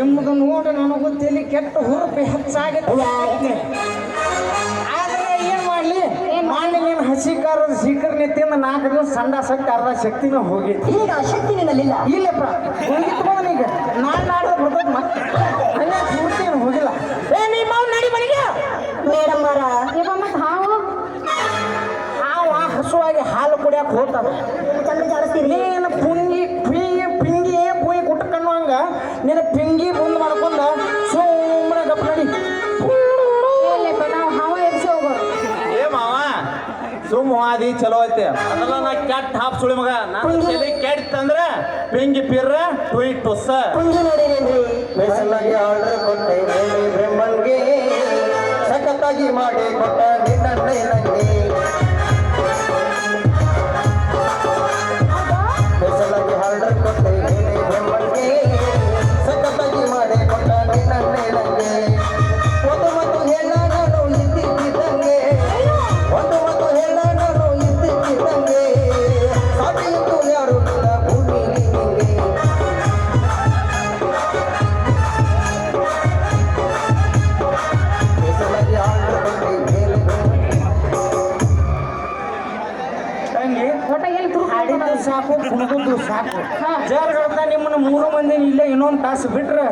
ನಿಮ್ಮದು ನೋಡಿ ನನಗೂ ತಲೆ ಕೆಟ್ಟ ಹುರುಪಿ ಹೆಚ್ಚಾಗಿತ್ತು. ಆದ್ರೆ ಏನ್ ಮಾಡ್ಲಿ, ಮಾಡಿ ನೀನು ಹಸಿ ಖಾರದ ಸೀಕರಣೆ ತಿಂದು 4 ದಿವಸ ಸಂಡಾಸಕ್ಕೆ ಅರ್ಧ ಶಕ್ತಿನೂ ಹೋಗಿತ್ತು. ಈಗ ಆ ಶಕ್ತಿ ನಿನ್ನಲ್ಲಿ ಇಲ್ಲ. ಇಲ್ಲಪ್ಪ ಹೋಗಿತ್ತು ಈಗ ನಾಡ್ದು ಬರ್ತದ ಮತ್ತೆ ಹಂಗೆ ಪೂರ್ತಿ ಏನು ಹೋಗಿಲ್ಲ. ನೀ ಮಾವು ನಡಿ ಮನೆಗೆ ಮೇಡಮ್ ಅವರ ಮತ್ತೆ ಹಾವು ಹಸುವಾಗಿ ಹಾಲು ಕುಡಿಯಕ್ಕೆ ಹೋಗ್ತಾವೆ. ಚಂದ ಜಾಡಿಸ್ತೀರಿ. ನೀನು ಪಿಂಗಿ ಪುಯಿ ಕುಟ್ಕೊಂಡು ಹಂಗ ನೀನು ಪಿಂಗಿ ಮುಂದೆ ಮಾಡ್ಕೊಂಡ ಸುಮ್ಮನೆ ಗಪ್ಪ ನಡಿ. ನಾವು ಹಾವ ಎಬ್ಸಿ ಹೋಗೋ ಏ ಮಾವ ಸುಮ್ಮ ಆದಿ ಚಲೋ ಐತೆ. ಅದೆಲ್ಲ ನಾ ಕೆಟ್ಟ ಹಾಪ್ ಸುಳಿ ಮಗ. ನಾನು ತಲೆ ಕೆಟ್ಟಂದ್ರೆ ಪಿಂಗಿ ಪಿರ್ರ ಟುಯ್ ಟುಸ್ಸ ಕುಂಜು ನೋಡಿರೇನ್ರಿ. ಮೆಸಲಾಗಿ ಆರ್ಡರ್ ಕೊಟ್ಟೆ ಹೇಳಿ ಬ್ರಹ್ಮನ್ಗೆ ಸಖತ್ತಾಗಿ ಮಾಡಿ ಕೊಟ್ಟ ನಿನ್ನನ್ನೇ ನಂಗೆ. ಮೆಸಲಾಗಿ ಆರ್ಡರ್ ಕೊಟ್ಟೆ ಹೇಳಿ ಬ್ರಹ್ಮನ್ಗೆ ಸಖತ್ತಾಗಿ ಮಾಡಿ ಕೊಟ್ಟ ನಿನ್ನನ್ನೇ ನಂಗೆ. ಒಂದು ಮತ್ತು ಹೇಳ ನಾನು ಇದ್ದಿದ್ದಂಗೆ, ಒಂದು ಮತ್ತು ಹೇಳ ನಾನು ಇದ್ದಿದ್ದಂಗೆ, ಸಾಧಿಯಿತು ಯಾರು ನನ್ನ ಭೂಮಿ ನಿಂಗೆ. ತಂಗಿ ಹಾಡಿದ್ದು ಸಾಕು ಕುಣಿದು ಸಾಕು. ಜರ್ಗಳ್ದ ನಿಮ್ಮನ್ನ 3 ಮಂದಿ ಇಲ್ಲೇ ಇನ್ನೊಂದು ತಾಸು ಬಿಟ್ರೆ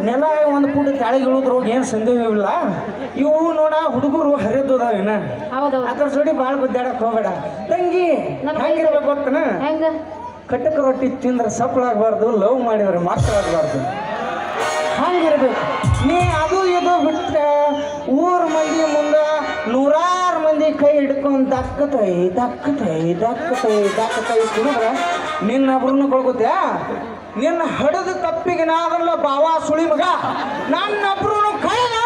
ನೆಲ ಒಂದು ಪುಟ ಕೆಳಗೆ ಇಳಿದ್ರೋಗಿ ಏನು ಸಂದೇಹ ಇಲ್ಲ. ಇವು ನೋಡ ಹುಡುಗರು ಹರಿದೋದಾವೇನ ಅದ್ರ ಜೋಡಿ ಭಾಳ ಗುದ್ದಾಡಕ್ ಹೋಗ್ಬೇಡ ತಂಗಿ. ಹೆಂಗಿರ್ಬೇಕು ಗೊತ್ತನ, ಹೆಂಗ ಕಟಕ ರೊಟ್ಟಿ ತಿಂದ್ರೆ ಸಪ್ಪಳಾಗಬಾರ್ದು, ಲವ್ ಮಾಡಿದ್ರೆ ಮಕ್ಕಳಾಗಬಾರ್ದು. ಹಂಗಿರ್ಬೇಕು ನೀ. ಅದು ಇದು ಬಿಟ್ರೆ ಊರ್ ಮಂದಿ ಮುಂದೆ 100 ಮಂದಿ ಕೈ ಹಿಡ್ಕೊಂಡು ದಕ್ಕತೈ ಕುಡಿದ್ರೆ ನಿನ್ನೊಬ್ರನ್ನ ಕೊಳ್ಕೋತ್ಯಾ. ನಿನ್ನ ಹಡದ ತಪ್ಪಿಗೆ ನಾದಲ್ಲ ಬಾವ ಸುಳಿ ಮಗ, ನನ್ನೊಬ್ರು ಕೈನ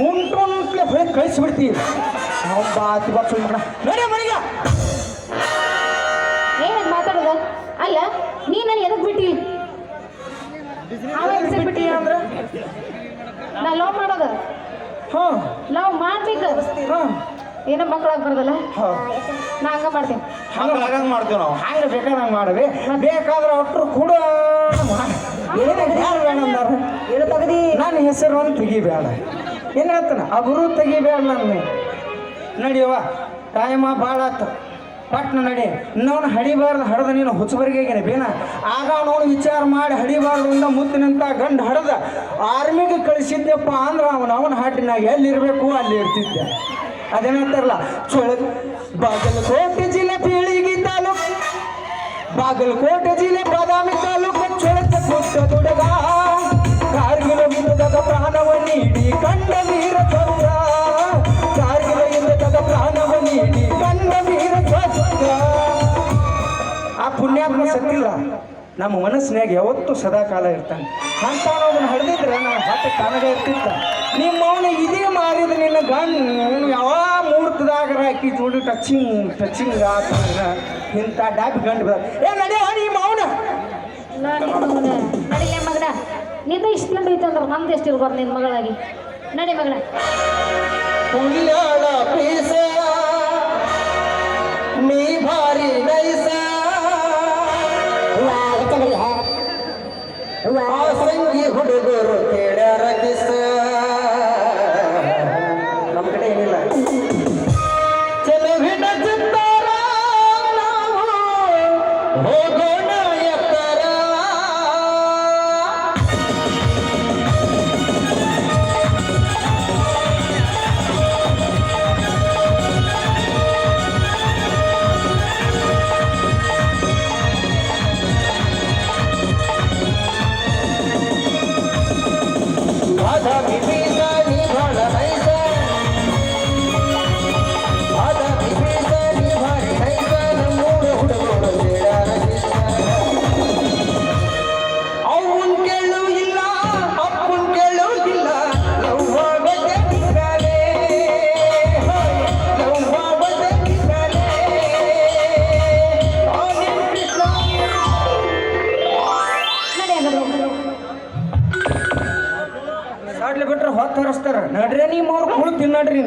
ಉಂಟ್ಲೆ ಹೊಳೆ ಕಳಿಸ್ಬಿಡ್ತೀವಿ. ನಾವು ಬಾತಿ ಬಾ ಸುಳಿ ಮಗ ನಡೆ ಮನೆಗೆ. ಏನ್ ಮಾತಾಡೋದ ಅಲ್ಲ, ನೀ ನಾನು ಎದಕ್ ಬಿಟ್ಟಿ ಬಿಟ್ಟಿ ಅಂದ್ರೆ ನಾ ಲವ್ ಮಾಡೋದ ಹಾಂ ಲವ್ ಮಾಡ್ಬೇಕು. ಹಾಂ ಏನೋ ಮಕ್ಕಳಾಗ್ಬಾರ್ದಲ್ಲ, ನಾ ಹಂಗ ಮಾಡ್ತೀನಿ. ಹಂಗೆ ಮಾಡ್ತೀವಿ ನಾವು. ಹಂಗೆ ಬೇಕಾದಂಗೆ ಮಾಡವಿ. ಬೇಕಾದ್ರೆ ಒಟ್ಟರು ಕೂಡ ಯಾರು ಬೇಡ ಅಂದಾರ ಏನು ತಗದಿ ನನ್ನ ಹೆಸರು ಒಂದು ತೆಗಿಬೇಡ. ಏನು ಹೇಳ್ತಾನೆ ಅಬ್ರು ತೆಗಿಬೇಡ ನನ್ನ. ನಡಿಯವ್ವ ಟೈಮ ಭಾಳ ಆತು, ಪಟ್ನ ನಡಿ. ಇನ್ನವನು ಹಡಿಬಾರ್ದು ಹಡ್ದ ನೀನು ಹುಚ್ಚಬರಿಗೇನೆ ಬೇನ. ಆಗ ಅವನು ವಿಚಾರ ಮಾಡಿ ಹಡಿಬಾರ್ದು ಮುತ್ತಿನಂತ ಗಂಡು ಹಡ್ದ ಆರ್ಮಿಗೆ ಕಳಿಸಿದ್ದೆಪ್ಪ ಅಂದ್ರೆ ಅವನ ಹಾಟಿನಾಗ ಎಲ್ಲಿರಬೇಕು ಅಲ್ಲಿ ಇರ್ತಿದ್ದೆ. ಅದೇನಂತಾರಲ್ಲ ಬಾಗಲಕೋಟೆ ಜಿಲ್ಲೆ ಪೀಳಿಗೆ ತಾಲೂಕು, ಬಾಗಲಕೋಟೆ ಜಿಲ್ಲೆ ಬಾದಾಮಿ ತಾಲೂಕು ಚೊಳಕ ಕೊಟ್ಟ ಹುಡುಗ, ಕಾರ್ಗಿಲ ಯುದ್ಧದ ಪ್ರಾಣವ ನೀಡಿ ಕಂಡ ವೀರ ಚಂದ್ರ, ಕಾರ್ಗಿಲ ಯುದ್ಧದ ಪ್ರಾಣವ ನೀಡಿ ಕಂಡ ವೀರ ಚಂದ್ರ. ಆ ಪುಣ್ಯಾತ್ಮ ಸತ್ತಿಲ್ಲ, ನಮ್ಮ ಮನಸ್ಸಿನಾಗ ಯಾವತ್ತೂ ಸದಾ ಕಾಲ ಇರ್ತಾನೆ. ಅಂತ ಅವನು ಹಡ್ದಿದ್ರೆ ನಾನು ಹತ್ತು ಕಾಣಗ ಇರ್ತಿದ್ದ. ನಿಮ್ಮವನು ಇದೇ ಮಾರಿದ ನಿನ್ನ ಗಂಡು ಯಾವ ಮುಹೂರ್ತದಾಗ ಹಾಕಿ ಜೋಡಿ ಟಚಿಂಗ್ ಆತ ಇಂಥ ಡಾಬಿ ಗಂಡು ಬರ. ನಡೆ ನಿಮ್ಮ ಅವನ ನಡಿಲೆ ಮಗನ, ನಿಂದ ಇಷ್ಟು ಗಂಡು ಐತಂದ್ರೆ ನಮ್ದು ಎಷ್ಟು ಇರ್ಬಾರ್ದು ನಿನ್ನ ಮಗಳಾಗಿ. ನಡಿ ಮಗನ. ಹುಲ್ಯಾಳ ಪೀಸ ನೀ ಭಾರಿ ನೈಸ, ಸಂಗಿ ಹುಡುಗರು ಕೇಳ್ಯಾರ ಕಿಸ. ನಮ್ಮ ಕಡೆ ಏನಿಲ್ಲ ಚೆಲುವಿನ ಚಿತ್ತಾರ ನಾವು ಹೋಗೋಣ ಎತ್ತರ. ಬಾದಾಮಿ ಬೀಸ ನೀ ಭಾಳ ನೈಸ, ಬಾದಾಮಿ ಬೀಸ ನೀ ಭಾರಿ ನೈಸ, ನಮ್ಮೂರ ಹುಡುಗರು ಕೇಳ್ಯಾರ ಕಿಸ. ಅವ್ವನ್ ಕೇಳು ಇಲ್ಲ ಅಪ್ಪನ್ ಕೇಳು ಇಲ್ಲ, ಲವ್ವ ಬಡ್ಡೆ ಕಿತ್ತಾಳೆ, ಲವ್ವ ಬಡ್ಡೆ ಕಿತ್ತಾಳೆ. ನಡಿ ಹಾಗಾದ್ರೆ. ಸಾಡ್ಲಿ ಬಿಟ್ರೆ ಹೊತ್ತು ಹರಿಸ್ತಾರ. ನಡ್ರಿ ನಿಮ್ಮ ಅವ್ರು ಕುಳು ತಿನ್ನಡ್ರಿ.